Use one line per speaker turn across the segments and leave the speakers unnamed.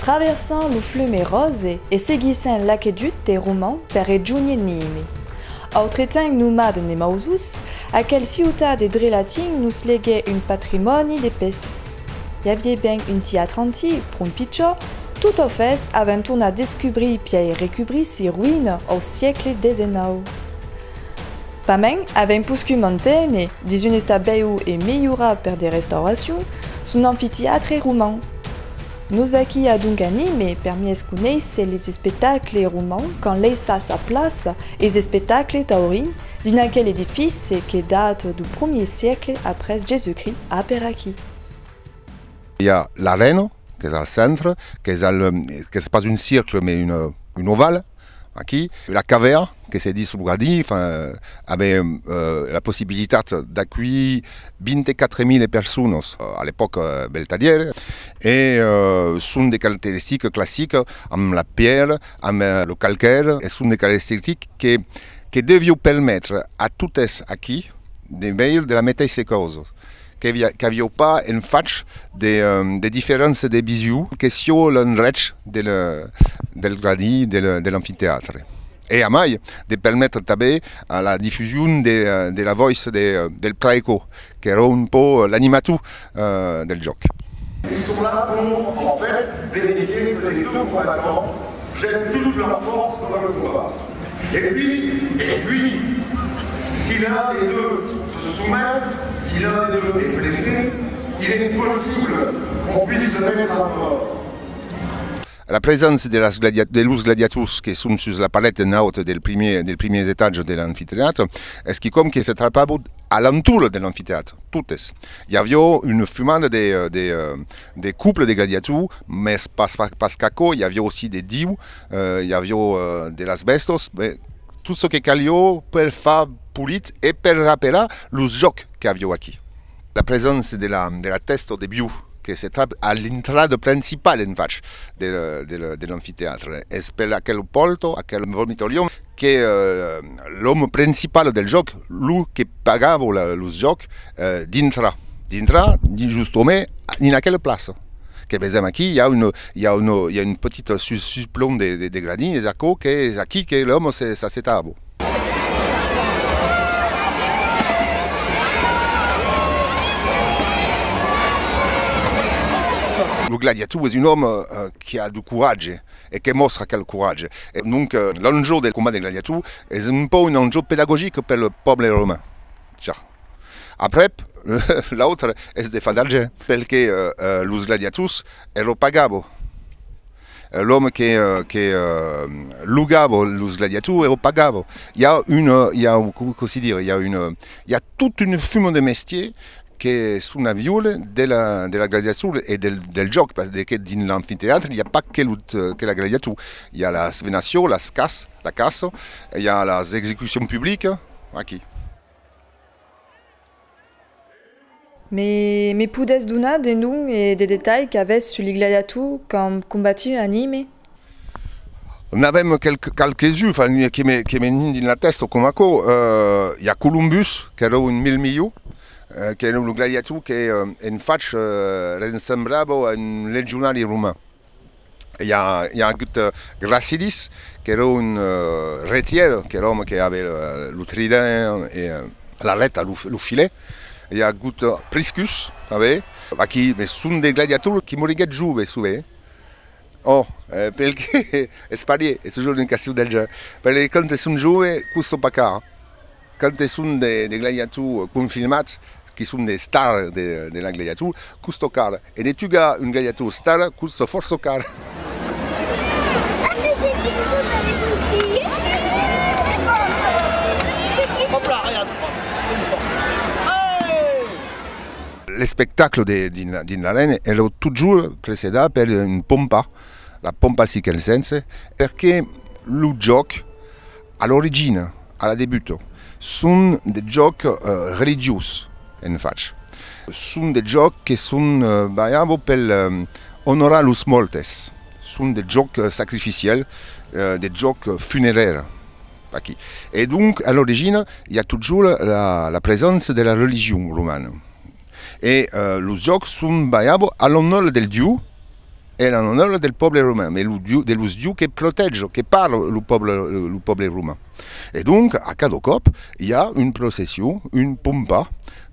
traversant le flume rose e seguissant l'aqueduc des Romans per raggiungere Nîmes. Entretemps nomade ne Mausus, à quelle ciutat de Drelatin nous léguait un patrimoine de pes. Y avait bien un théâtre antique, pour un picciò, tout au fait avant on a découvert puis récupéré ces ruines au siècle XIX. Pamen avait puscu montene, dis un estabeu et meillura per des restaurations, son amphithéâtre roman. Nous vaki a donc animé permis connaître les spectacles romans quand laissa sa place et les spectacles taurins dans quel édifice qui date du 1er siècle après Jésus-Christ à Peraki.
Il y a l'arène, qui est au centre, qui n'est pas un cercle mais une ovale, ici. La caverne, qui s'est dit sur avait la possibilité d'accueillir 24 000 personnes à l'époque beltadière. Et sont des caractéristiques classiques avec la pierre, avec le calcaire, et sont des caractéristiques qui devaient permettre à tous ici de veiller de la météo cause. Qu'il n'y avait pas en fait des différences de visu que sur l'endroit del gradí de l'amphithéâtre. Et à mai, de permettre aussi à la diffusion de la voix del praeco, qui era un peu l'animateur del jeu.
Ils sont là pour, en fait, vérifier que les deux combattants jettent toute leur force dans le combat. Et puis, si l'un des deux se soumet, si l'un des deux est blessé, il est possible qu'on puisse le mettre à mort.
La présence de los gladiatus qui sont sur la palette haute del premier étage de l'amphithéâtre est qui comme qui se trouvait à l'entour de l'amphithéâtre, toutes. Il y avait une fumade des couples de gladiatus, mais pas qu'aco, il y avait aussi des dieux, il y avait de las bestos, tout ce qui est calio pour faire pulit et pour rappeler les jeux qu'il y avait ici. La présence de la teste de bio che si trova all'entrata principale infatti dell'anfiteatro e per quel polto, quel vomitorium che l'uomo principale del gioco, lui che pagava lo gioco, d'intra giustamente in quella place. Che vediamo qui, il y a une petite surplomb des gradini, et c'est qui que l'homme s'assettava. Le gladiateur est un homme qui a du courage et qui montre quel courage. Et donc l'enjeu del combat des gladiateurs est un peu un enjeu pédagogique pour le peuple romain. Après, l'autre est de faire d'argent, parce que les gladiateurs erano pagati. L'homme qui lugava les gladiateurs era pagato. Il y a toute une fume de métiers che su una viole della gladiatura e del gioco, perché nell'anfiteatro il n'y a pas que la gladiatura, il y a la svenation, la casse, il y a les exécutions publiques, ici.
Mais pouvez donner des noms et des détails qu'avaient sur les gladiateurs quand combattu à Nîmes?
On avait quelques-uns qui me dans la tête comme ça. Il y a Columbus, qui era un milmillo, che era un gladiator che in faccia sembrava un legionario romano. Il y a Gracilis, che era un rettier, che era un che aveva le trident et la letta, le filet. Il y a Priscus, qui sono dei gladiatori che morivano giovani, souvent. Oh, perché è sparito, è toujours une question del jeu. Perché quando sono giovani, questo pas caro. Quand sono dei gladiatori confirmati, qui sont des stars de la gladiatura, coûte car. Et dès que tu as un gladiateur star, coûte force car.
Ah, c'est des bisous dans les boucliers. C'est qui?
Hop là, regarde.
Le spectacle dans l'arène est toujours précédé par une pompa, la pompa circense, parce que le jeu, à l'origine, à la début, sont des jeux religieux. Infatti, sono dei giochi che sono per onorare los mortes, sono dei giochi sacrificiels, des giochi funéraires. Et donc, à l'origine, il y a toujours la présence de la religion romane. Et les giochi sono à l'honneur del Dieu è en honor del popolo romano, mais dello Dio che protegge, che parla il popolo romano. E dunque a cada cop hi ha una processió, un pompa,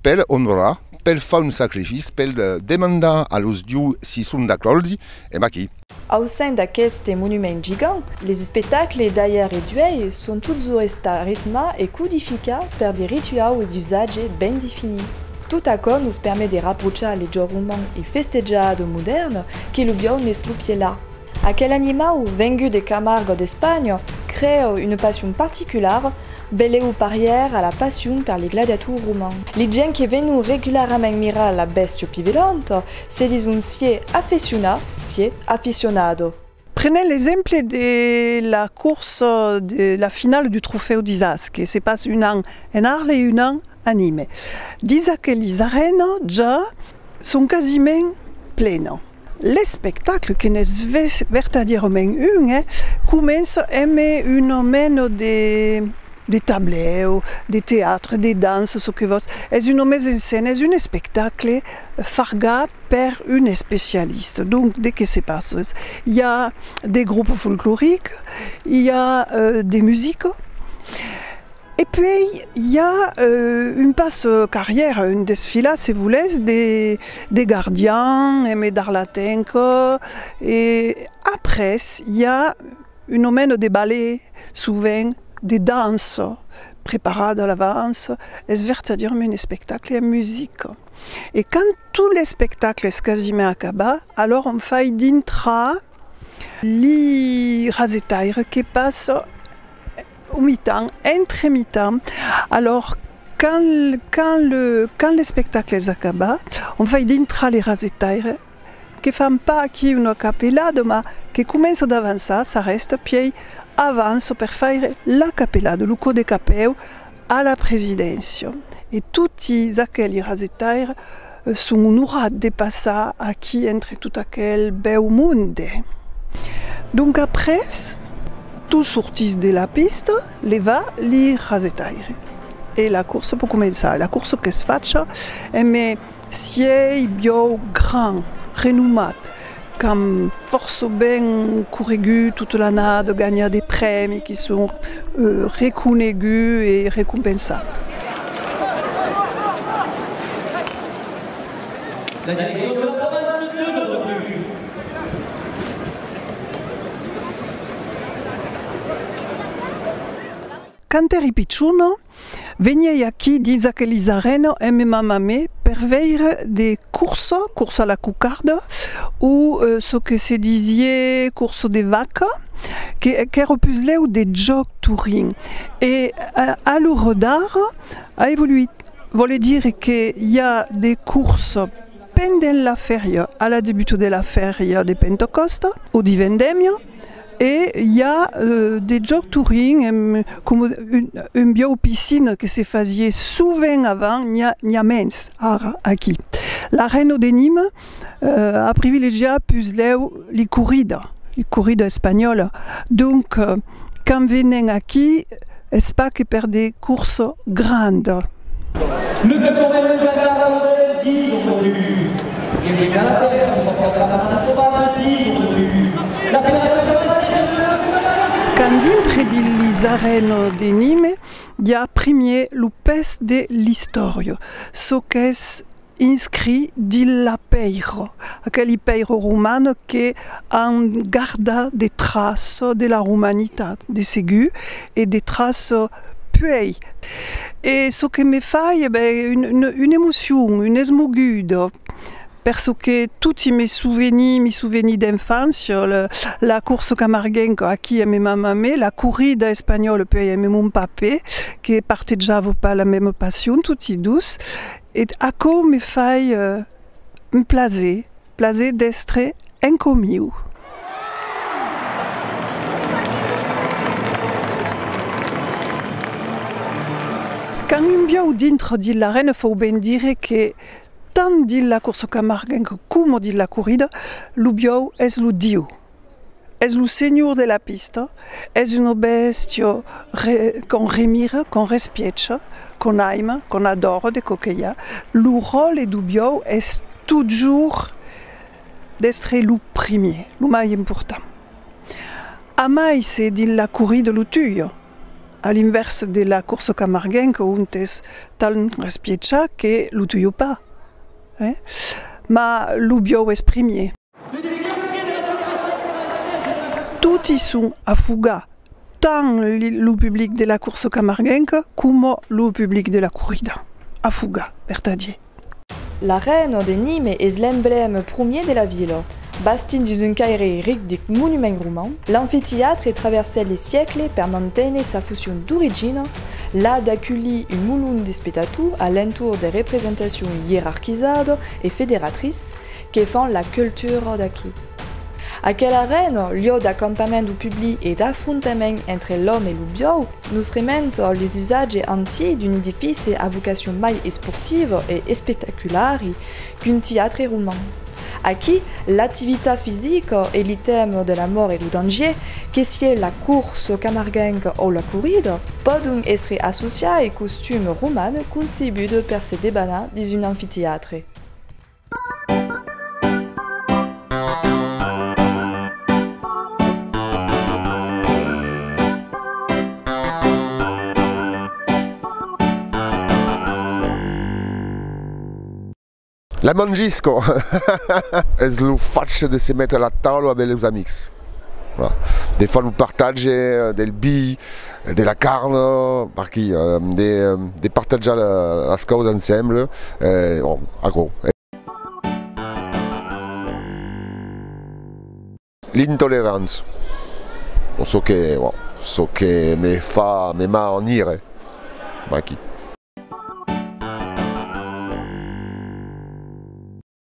per onorar, per fare un sacrifice, per demandar allo Dio si sono d'accordo e ma chi.
Au sein d'aquest monument gigant, les spectacles d'ailleurs réduits sont toujours restés rythmés et codifiés par des rituals et usages bien définis. Tout accord nous permet de rapprocher les jeux romans et festejado modernes qui l'oublions n'est là. Aquel animal venu de Camargue d'Espagne crée une passion particulière, belle ou parière à la passion par les gladiateurs romains. Les gens qui viennent régulièrement mirar la bestia pivelante se disent si aficionado.
Prenez l'exemple de la course de la finale du Trofeo d'Isas, qui se passe un an en Arles et un an à Nîmes. Disent que les arènes déjà sont quasiment pleines. Le spectacle, qui n'est vertadirement un, commence à aimer une mène des tableaux, des théâtres, des danses, ce que vous. C'est une mise en scène, c'est un spectacle farga par une spécialiste. Donc, dès que se passe, il y a des groupes folkloriques, il y a des musiques. Et puis, il y a une passe-carrière, une desfilade, si vous voulez, des gardiens, aimés d'Arlatenco. Et après, il y a une omène des ballets, souvent des danses préparées à l'avance. C'est véritablement un spectacle et une musique. Et quand tous les spectacles sont quasiment acabés, alors on fait d'intra les rasetaires qui passent au mi-temps, entre mi-temps. Alors, quand le spectacle est acabé, on fait d'intra les rasetaires qui ne font pas une capellade, mais qui commencent d'avancer, ça reste, puis avance pour faire la capellade, le coup de capeu à la présidence. Et tous aquells rasetaires sont honorés de passer à qui entre tout aquel beau monde. Donc après, tous sortissent de la piste, les va les rasetaires. Et la course peut commencer. La course que se fait, mais si est bien grand, renommé, comme force bien couru toute l'année, de gagner des prix qui sont reconnus et récompensés.
La direction de la province de 2 heures de plus.
Quand eri picciuno, veniai qui dins que les arènes aiment ma mamé per veire des courses à la cucarde, ou ce que se disait course des vaches, qui repuslait ou des jeux touring. Et à l'Eurodar a évolué. Voulait dire qu'il y a des courses pendant la feria, à la début de la feria de Pentecoste, ou di Vendemmia. Et il y a des jeux touring, comme une biopiscine qui se faisait souvent avant, il y a mens aquí. La reine de Nîmes a privilégié plus les corridas espagnoles. Donc, quand venez aquí, c'est pas que pour des courses grandes.
Le caporal de la 10 aujourd'hui. Et les Canadiens sont en train de se battre 10 aujourd'hui. La
quand dintre les arènes de Nîmes, il y a premier le pes de l'histoire, ce qui est inscrit dans la peiro, aquel peiro roman qui en garda des traces de la romanité, des ségus et des traces puées. Et ce qui me fait une émotion, une esmogude. Parce que tous mes souvenirs d'enfance, la course camarguaine à qui aimait ma maman, la corrida espagnole puis aimait mon papa, qui partageait pas la même passion, tout y douce, et à quoi me fait me plaisir d'être inconnu. Quand un bio dintre de l'arène, il faut bien dire que tant de la course camarguaine comme de la corrida, le bio est le Dio. Est le seigneur de la piste, est une bestia qu'on remire, qu'on respecte, qu'on aime, qu'on adore de coquilla. Le rôle du bio est toujours d'estre lu premier, lu mai important. A mai c'est din la corrida l'utuio, à l'inverse de la course camarguenque où es tal respieccia che l'utuio pas. Ma l'ubio es premier. Tutti sont a fuga, tant le public de la course camarguenque comme le public de la corrida. A fuga, per tadier.
La reine de Nîmes est l'emblème premier de la ville. Bastin d'un caire ric de monuments romans, l'amphithéâtre est traversé les siècles pour maintenir sa fonction d'origine, là d'accueillir une moulin de spectateurs à l'entour des représentations hiérarchisées et fédératrices qui font la culture d'acquis. À quelle arène, lieu d'accompagnement du public et d'affrontement entre l'homme et le bio, nous remontent les usages antiques d'un édifice à vocation mai sportive et spectaculaire qu'un théâtre roman. À qui l'activité physique est l'item de la mort et du danger, que c'est la course camarguenque ou la corrida, peuvent être associés aux costumes romans conçus pour se débattre dans un amphithéâtre.
La mangisco è il fatto di se mettere a tavola con gli amici. Voilà. Des fois nous partager del bi, della carne, de partager la cause ensemble. Bon, l'intolérance. So che mi fa ennire.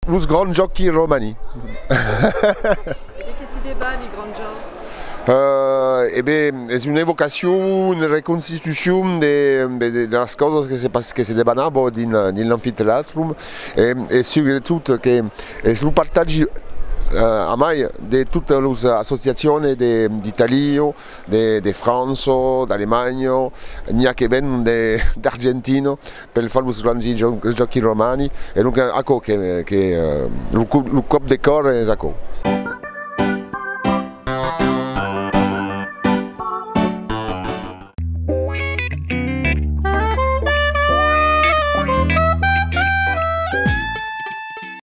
Los grands giochi romani.
Qu'est-ce que débat les grands giochi?
C'est une évocation, une reconstitution de las cosas que se debanabo dans l'amphithéâtre et surtout que c'est le partage a mai de toutes les associations d'Italie, de France, d'Allemagne, il y a que viennent d'Argentine pour faire les grands giochi romani et donc le coup de corps est ça.